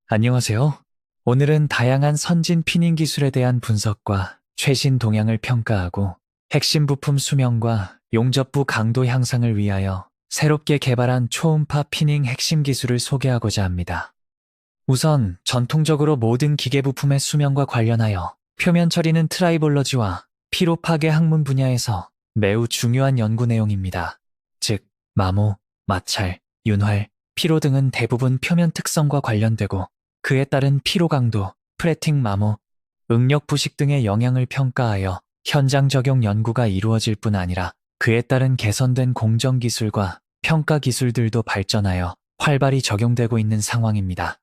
안녕하세요. 오늘은 다양한 선진 피닝 기술에 대한 분석과 최신 동향을 평가하고 핵심 부품 수명과 용접부 강도 향상을 위하여 새롭게 개발한 초음파 피닝 핵심 기술을 소개하고자 합니다. 우선 전통적으로 모든 기계 부품의 수명과 관련하여 표면 처리는 트라이볼러지와 피로 파괴 학문 분야에서 매우 중요한 연구 내용입니다. 즉, 마모, 마찰, 윤활, 피로 등은 대부분 표면 특성과 관련되고 그에 따른 피로 강도, 프레팅 마모, 응력 부식 등의 영향을 평가하여 현장 적용 연구가 이루어질 뿐 아니라 그에 따른 개선된 공정 기술과 평가 기술들도 발전하여 활발히 적용되고 있는 상황입니다.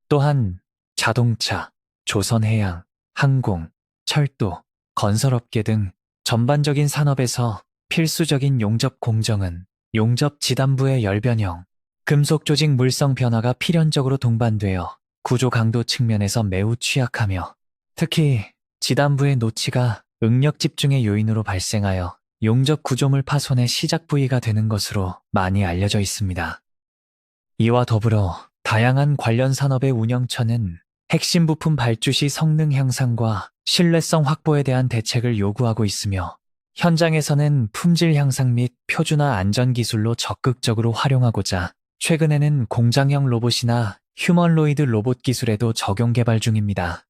또한 자동차, 조선해양, 항공, 철도, 건설업계 등 전반적인 산업에서 필수적인 용접 공정은 용접 지단부의 열변형, 금속 조직 물성 변화가 필연적으로 동반되어 구조 강도 측면에서 매우 취약하며 특히 지단부의 노치가 응력 집중의 요인으로 발생하여 용접 구조물 파손의 시작 부위가 되는 것으로 많이 알려져 있습니다. 이와 더불어 다양한 관련 산업의 운영처는 핵심 부품 발주 시 성능 향상과 신뢰성 확보에 대한 대책을 요구하고 있으며 현장에서는 품질 향상 및 표준화 안전 기술로 적극적으로 활용하고자 최근에는 공장형 로봇이나 휴머노이드 로봇 기술에도 적용 개발 중입니다.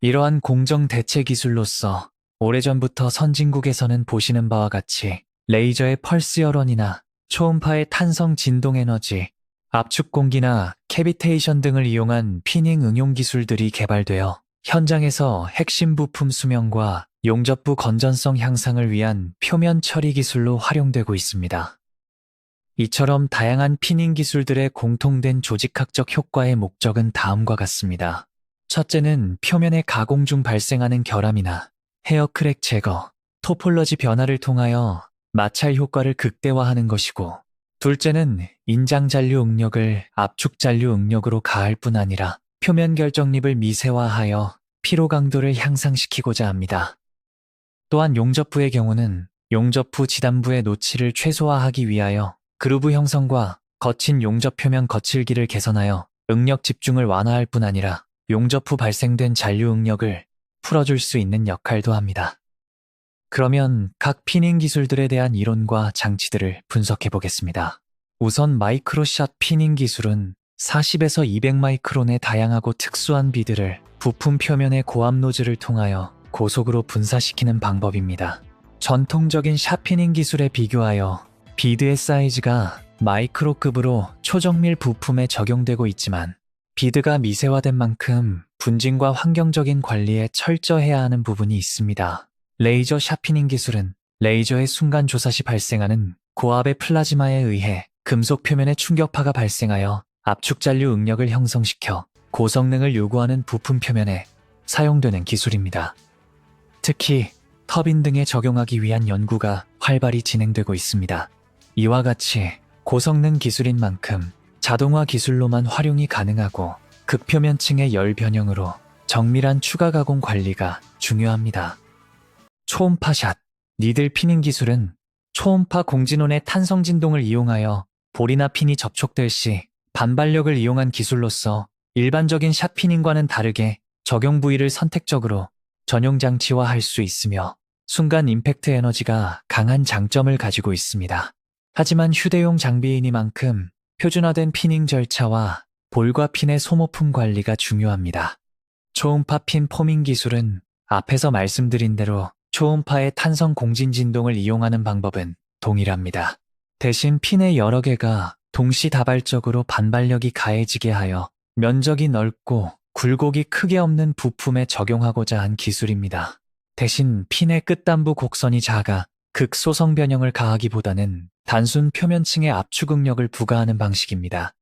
이러한 공정 대체 기술로서 오래전부터 선진국에서는 보시는 바와 같이 레이저의 펄스 열원이나 초음파의 탄성 진동 에너지, 압축 공기나 캐비테이션 등을 이용한 피닝 응용 기술들이 개발되어 현장에서 핵심 부품 수명과 용접부 건전성 향상을 위한 표면 처리 기술로 활용되고 있습니다. 이처럼 다양한 피닝 기술들의 공통된 조직학적 효과의 목적은 다음과 같습니다. 첫째는 표면의 가공 중 발생하는 결함이나 헤어 크랙 제거, 토폴러지 변화를 통하여 마찰 효과를 극대화하는 것이고, 둘째는 인장 잔류 응력을 압축 잔류 응력으로 가할 뿐 아니라 표면 결정립을 미세화하여 피로 강도를 향상시키고자 합니다. 또한 용접부의 경우는 용접부 지단부의 노치를 최소화하기 위하여 그루브 형성과 거친 용접 표면 거칠기를 개선하여 응력 집중을 완화할 뿐 아니라 용접 후 발생된 잔류 응력을 풀어줄 수 있는 역할도 합니다. 그러면 각 피닝 기술들에 대한 이론과 장치들을 분석해 보겠습니다. 우선 마이크로샷 피닝 기술은 40에서 200 마이크론의 다양하고 특수한 비드를 부품 표면의 고압 노즐을 통하여 고속으로 분사시키는 방법입니다. 전통적인 샷피닝 기술에 비교하여 비드의 사이즈가 마이크로급으로 초정밀 부품에 적용되고 있지만 비드가 미세화된 만큼 분진과 환경적인 관리에 철저해야 하는 부분이 있습니다. 레이저 샤피닝 기술은 레이저의 순간 조사 시 발생하는 고압의 플라즈마에 의해 금속 표면에 충격파가 발생하여 압축 잔류 응력을 형성시켜 고성능을 요구하는 부품 표면에 사용되는 기술입니다. 특히 터빈 등에 적용하기 위한 연구가 활발히 진행되고 있습니다. 이와 같이 고성능 기술인 만큼 자동화 기술로만 활용이 가능하고 극표면층의 열 변형으로 정밀한 추가 가공 관리가 중요합니다. 초음파샷, 니들 피닝 기술은 초음파 공진원의 탄성 진동을 이용하여 볼이나 핀이 접촉될 시 반발력을 이용한 기술로서 일반적인 샷 피닝과는 다르게 적용 부위를 선택적으로 전용 장치화할 수 있으며 순간 임팩트 에너지가 강한 장점을 가지고 있습니다. 하지만 휴대용 장비이니만큼 표준화된 피닝 절차와 볼과 핀의 소모품 관리가 중요합니다. 초음파 핀 포밍 기술은 앞에서 말씀드린 대로 초음파의 탄성 공진 진동을 이용하는 방법은 동일합니다. 대신 핀의 여러 개가 동시다발적으로 반발력이 가해지게 하여 면적이 넓고 굴곡이 크게 없는 부품에 적용하고자 한 기술입니다. 대신 핀의 끝단부 곡선이 작아 극소성 변형을 가하기보다는 단순 표면층의 압축 응력을 부과하는 방식입니다.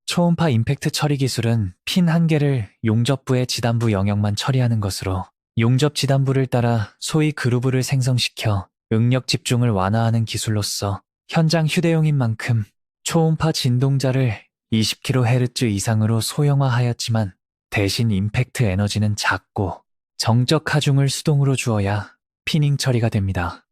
초음파 임팩트 처리 기술은 핀 한 개를 용접부의 지단부 영역만 처리하는 것으로 용접 지단부를 따라 소위 그루브를 생성시켜 응력 집중을 완화하는 기술로서 현장 휴대용인 만큼 초음파 진동자를 20kHz 이상으로 소형화하였지만 대신 임팩트 에너지는 작고 정적 하중을 수동으로 주어야 피닝 처리가 됩니다.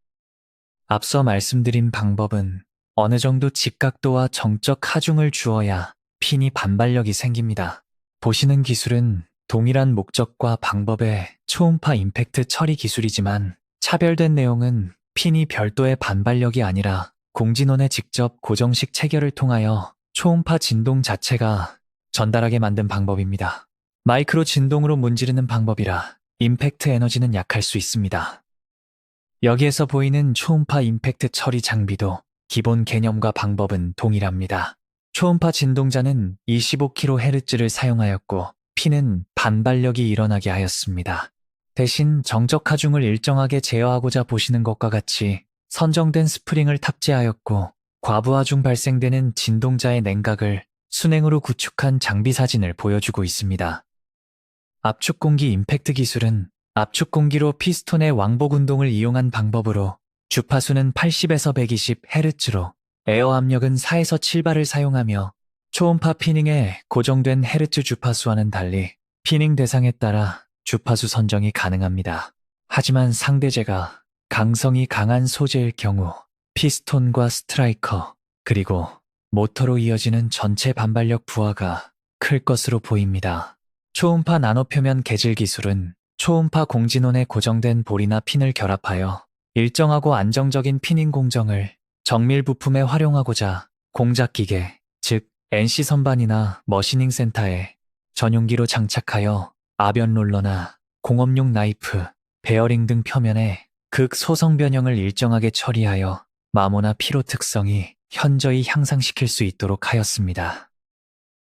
앞서 말씀드린 방법은 어느 정도 직각도와 정적 하중을 주어야 핀이 반발력이 생깁니다. 보시는 기술은 동일한 목적과 방법의 초음파 임팩트 처리 기술이지만 차별된 내용은 핀이 별도의 반발력이 아니라 공진원의 직접 고정식 체결을 통하여 초음파 진동 자체가 전달하게 만든 방법입니다. 마이크로 진동으로 문지르는 방법이라 임팩트 에너지는 약할 수 있습니다. 여기에서 보이는 초음파 임팩트 처리 장비도 기본 개념과 방법은 동일합니다. 초음파 진동자는 25kHz를 사용하였고 핀은 반발력이 일어나게 하였습니다. 대신 정적 하중을 일정하게 제어하고자 보시는 것과 같이 선정된 스프링을 탑재하였고 과부 하중 발생되는 진동자의 냉각을 순행으로 구축한 장비 사진을 보여주고 있습니다. 압축공기 임팩트 기술은 압축공기로 피스톤의 왕복 운동을 이용한 방법으로 주파수는 80에서 120Hz로 에어 압력은 4에서 7바를 사용하며 초음파 피닝에 고정된 헤르츠 주파수와는 달리 피닝 대상에 따라 주파수 선정이 가능합니다. 하지만 상대제가 강성이 강한 소재일 경우 피스톤과 스트라이커 그리고 모터로 이어지는 전체 반발력 부하가 클 것으로 보입니다. 초음파 나노표면 개질 기술은 초음파 공진원에 고정된 볼이나 핀을 결합하여 일정하고 안정적인 피닝 공정을 정밀 부품에 활용하고자 공작기계, 즉 NC 선반이나 머시닝 센터에 전용기로 장착하여 아변 롤러나 공업용 나이프, 베어링 등 표면에 극소성 변형을 일정하게 처리하여 마모나 피로 특성이 현저히 향상시킬 수 있도록 하였습니다.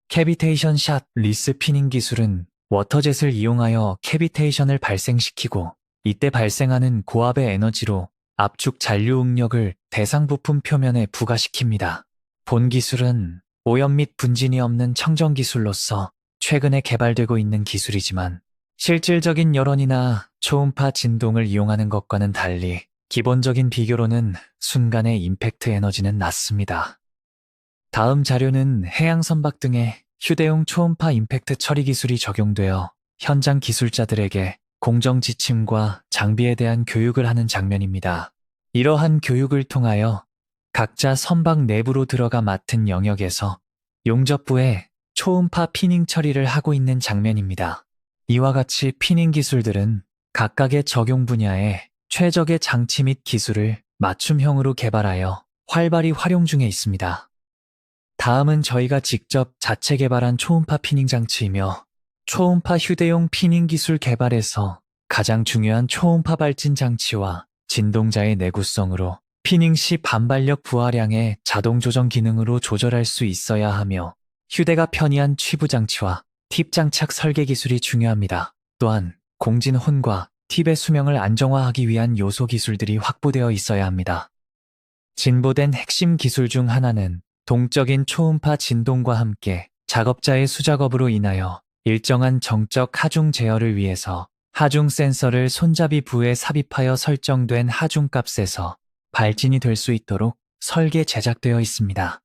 캐비테이션 샷 리스 피닝 기술은 워터젯을 이용하여 캐비테이션을 발생시키고 이때 발생하는 고압의 에너지로 압축 잔류 응력을 대상 부품 표면에 부과시킵니다. 본 기술은 오염 및 분진이 없는 청정 기술로서 최근에 개발되고 있는 기술이지만 실질적인 열원이나 초음파 진동을 이용하는 것과는 달리 기본적인 비교로는 순간의 임팩트 에너지는 낮습니다. 다음 자료는 해양 선박 등의 휴대용 초음파 임팩트 처리 기술이 적용되어 현장 기술자들에게 공정 지침과 장비에 대한 교육을 하는 장면입니다. 이러한 교육을 통하여 각자 선박 내부로 들어가 맡은 영역에서 용접부에 초음파 피닝 처리를 하고 있는 장면입니다. 이와 같이 피닝 기술들은 각각의 적용 분야에 최적의 장치 및 기술을 맞춤형으로 개발하여 활발히 활용 중에 있습니다. 다음은 저희가 직접 자체 개발한 초음파 피닝 장치이며 초음파 휴대용 피닝 기술 개발에서 가장 중요한 초음파 발진 장치와 진동자의 내구성으로 피닝 시 반발력 부하량의 자동 조정 기능으로 조절할 수 있어야 하며 휴대가 편리한 취부 장치와 팁 장착 설계 기술이 중요합니다. 또한 공진 혼과 팁의 수명을 안정화하기 위한 요소 기술들이 확보되어 있어야 합니다. 진보된 핵심 기술 중 하나는 동적인 초음파 진동과 함께 작업자의 수작업으로 인하여 일정한 정적 하중 제어를 위해서 하중 센서를 손잡이 부에 삽입하여 설정된 하중 값에서 발진이 될 수 있도록 설계 제작되어 있습니다.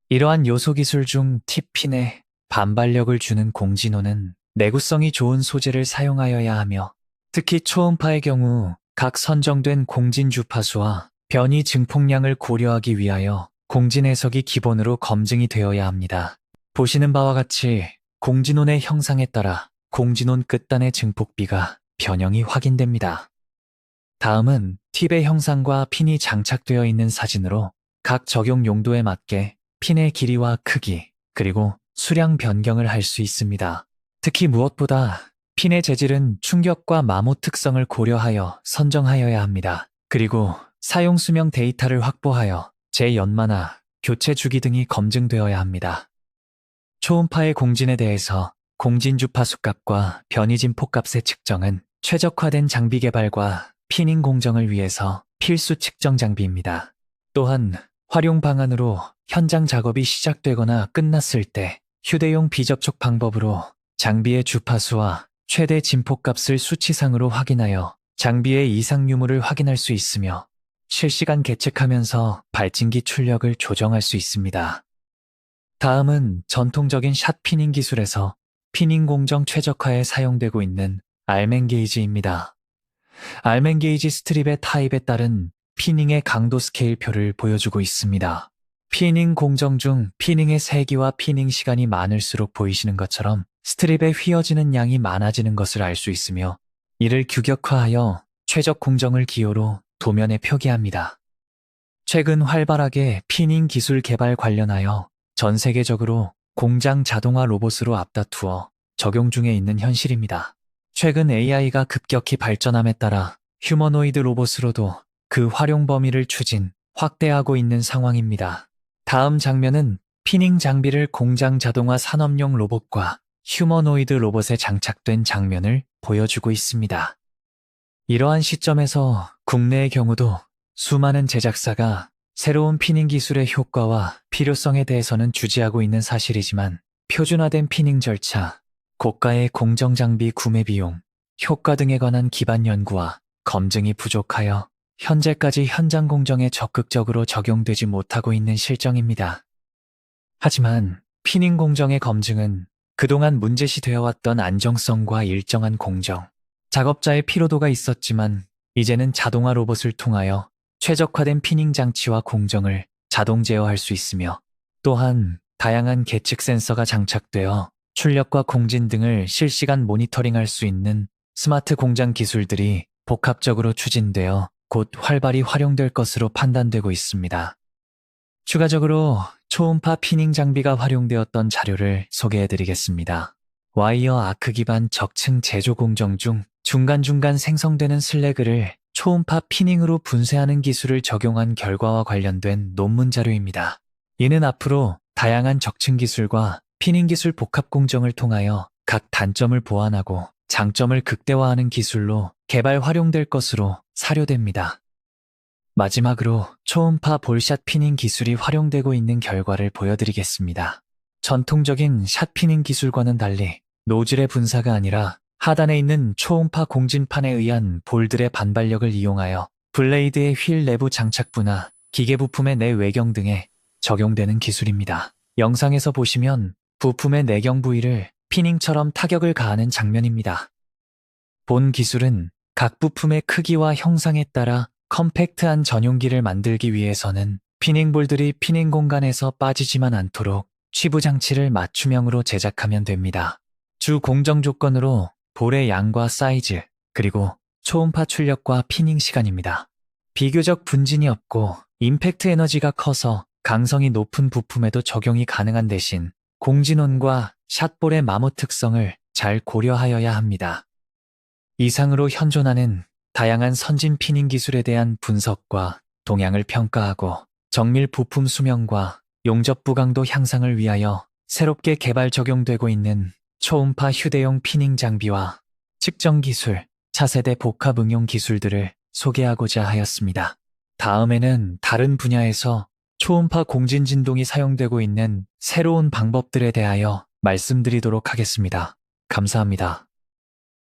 이러한 요소 기술 중 팁핀에 반발력을 주는 공진호는 내구성이 좋은 소재를 사용하여야 하며 특히 초음파의 경우 각 선정된 공진 주파수와 변이 증폭량을 고려하기 위하여 공진 해석이 기본으로 검증이 되어야 합니다. 보시는 바와 같이 공진원의 형상에 따라 공진원 끝단의 증폭비가 변형이 확인됩니다. 다음은 팁의 형상과 핀이 장착되어 있는 사진으로 각 적용 용도에 맞게 핀의 길이와 크기, 그리고 수량 변경을 할 수 있습니다. 특히 무엇보다 핀의 재질은 충격과 마모 특성을 고려하여 선정하여야 합니다. 그리고 사용 수명 데이터를 확보하여 재연마나 교체 주기 등이 검증되어야 합니다. 초음파의 공진에 대해서 공진 주파수 값과 변이진 폭값의 측정은 최적화된 장비 개발과 피닝 공정을 위해서 필수 측정 장비입니다. 또한 활용 방안으로 현장 작업이 시작되거나 끝났을 때 휴대용 비접촉 방법으로 장비의 주파수와 최대 진폭값을 수치상으로 확인하여 장비의 이상 유무를 확인할 수 있으며 실시간 계측하면서 발진기 출력을 조정할 수 있습니다. 다음은 전통적인 샷 피닝 기술에서 피닝 공정 최적화에 사용되고 있는 알멘 게이지입니다. 알멘 게이지 스트립의 타입에 따른 피닝의 강도 스케일표를 보여주고 있습니다. 피닝 공정 중 피닝의 세기와 피닝 시간이 많을수록 보이시는 것처럼 스트립에 휘어지는 양이 많아지는 것을 알 수 있으며 이를 규격화하여 최적 공정을 기호로 도면에 표기합니다. 최근 활발하게 피닝 기술 개발 관련하여 전 세계적으로 공장 자동화 로봇으로 앞다투어 적용 중에 있는 현실입니다. 최근 AI가 급격히 발전함에 따라 휴머노이드 로봇으로도 그 활용 범위를 확대하고 있는 상황입니다. 다음 장면은 피닝 장비를 공장 자동화 산업용 로봇과 휴머노이드 로봇에 장착된 장면을 보여주고 있습니다. 이러한 시점에서 국내의 경우도 수많은 제작사가 새로운 피닝 기술의 효과와 필요성에 대해서는 주지하고 있는 사실이지만 표준화된 피닝 절차, 고가의 공정 장비 구매 비용, 효과 등에 관한 기반 연구와 검증이 부족하여 현재까지 현장 공정에 적극적으로 적용되지 못하고 있는 실정입니다. 하지만 피닝 공정의 검증은 그동안 문제시되어 왔던 안정성과 일정한 공정, 작업자의 피로도가 있었지만 이제는 자동화 로봇을 통하여 최적화된 피닝 장치와 공정을 자동 제어할 수 있으며 또한 다양한 계측 센서가 장착되어 출력과 공진 등을 실시간 모니터링할 수 있는 스마트 공장 기술들이 복합적으로 추진되어 곧 활발히 활용될 것으로 판단되고 있습니다. 추가적으로 초음파 피닝 장비가 활용되었던 자료를 소개해드리겠습니다. 와이어 아크 기반 적층 제조 공정 중 중간중간 생성되는 슬래그를 초음파 피닝으로 분쇄하는 기술을 적용한 결과와 관련된 논문 자료입니다. 이는 앞으로 다양한 적층 기술과 피닝 기술 복합 공정을 통하여 각 단점을 보완하고 장점을 극대화하는 기술로 개발 활용될 것으로 사료됩니다. 마지막으로 초음파 볼샷 피닝 기술이 활용되고 있는 결과를 보여드리겠습니다. 전통적인 샷 피닝 기술과는 달리 노즐의 분사가 아니라 하단에 있는 초음파 공진판에 의한 볼들의 반발력을 이용하여 블레이드의 휠 내부 장착부나 기계 부품의 내 외경 등에 적용되는 기술입니다. 영상에서 보시면 부품의 내경 부위를 피닝처럼 타격을 가하는 장면입니다. 본 기술은 각 부품의 크기와 형상에 따라 컴팩트한 전용기를 만들기 위해서는 피닝볼들이 피닝 공간에서 빠지지만 않도록 취부 장치를 맞춤형으로 제작하면 됩니다. 주 공정 조건으로 볼의 양과 사이즈, 그리고 초음파 출력과 피닝 시간입니다. 비교적 분진이 없고 임팩트 에너지가 커서 강성이 높은 부품에도 적용이 가능한 대신 공진원과 샷볼의 마모 특성을 잘 고려하여야 합니다. 이상으로 현존하는 다양한 선진 피닝 기술에 대한 분석과 동향을 평가하고 정밀 부품 수명과 용접부 강도 향상을 위하여 새롭게 개발 적용되고 있는 초음파 휴대용 피닝 장비와 측정 기술, 차세대 복합 응용 기술들을 소개하고자 하였습니다. 다음에는 다른 분야에서 초음파 공진 진동이 사용되고 있는 새로운 방법들에 대하여 말씀드리도록 하겠습니다. 감사합니다.